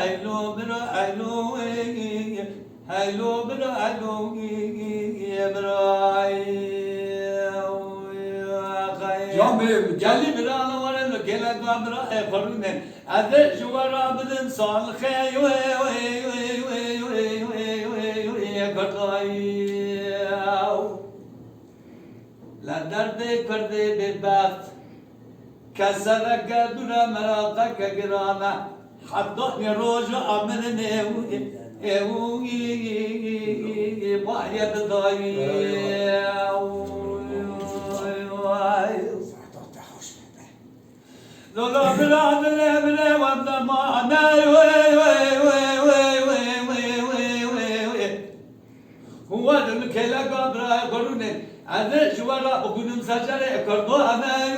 هلو برا هلو هلو برا هلو Can Bey'im, Geldi bir ana var elo gelen kamera ekormen adı juvara bilin sağlık la derde kırdı bir baht كسرك دنا مراقك قرانا حضني روجو أمن بايد ضاي لولا بلاد الابن والدما انا هو الكلا قبر قرون هذا جوارا بقولم سجره كردو انا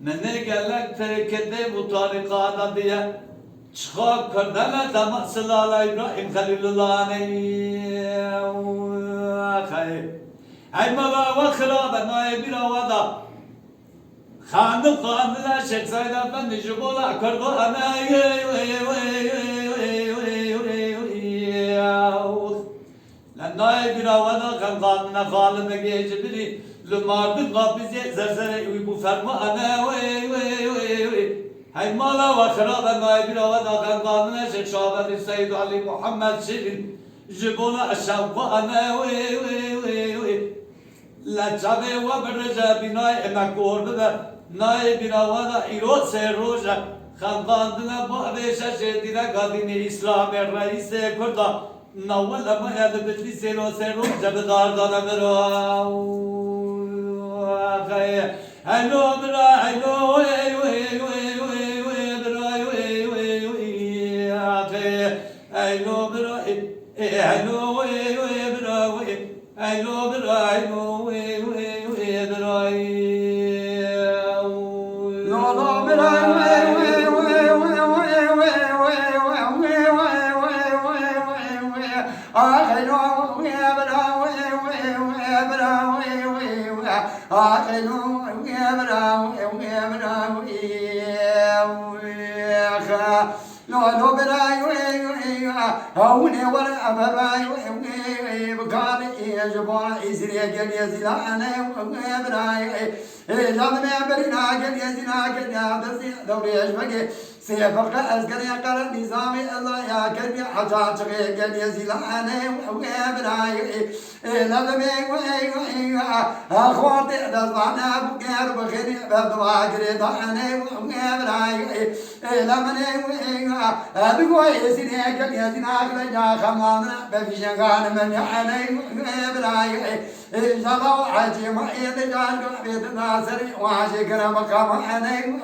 من قالك تركت bu tarikada diye çıkar kırdana dama sılala İbrahim Halilullah ay mala ve khiraba naib bir havada Khanım khandılar Şeyh Said Efendi jubola kırdı ana lan naib bir havada kan kanına kalına gece biri lumardı kabize zerzere bu ferma ana hay mala ve khiraba naib bir havada kan kanına Şeyh Şaban Seyyid Ali Muhammed Şirin jubola aşağı ana la çabe ve berca binay emakor be nay binavada iro se roja khandandına bu beşe şedine kadini İslam reise kurda navel ama ya bitli selo se roja bedardana mero hello bra hello hello bra hello no هوني ولا أبراي بكاري جبار إزري قل يزلا أنا وأبراي لازم يبرنا قل يزنا قل يا بسي دوري أجمعي سيفرق أذكر يا قرن نظامي الله يا قلبي حجاج قل يزلا أنا وأبراي لازم أخواتي دزانا بكير بخير بدوا قريد أنا وأبراي لمن أبغى يزنا قل يزنا يا خمامنا بفيشان من يحني براي جلو عجي ما يدجال بيت ناصر وعشكر مقام حني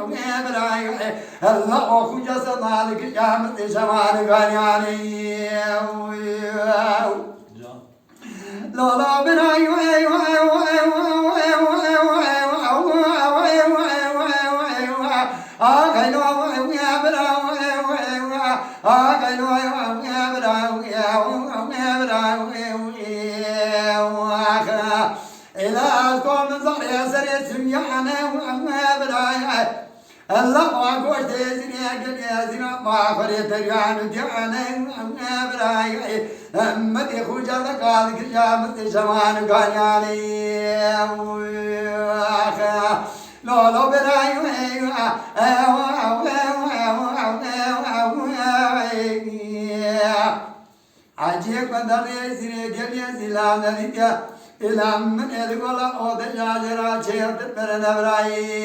براي الله أخو جسد مالك يا مت جمال غنياني لا لا براي الله أقول تزني أقل يزنا ما فريت اليان دعنا براي أما تخرج لك هذا الجامد زمان كان يعني لا لا براي عجيب قدر يزني قل يزلان ذيك إلى من يقول أو دجاجرا شيء تبر نبراي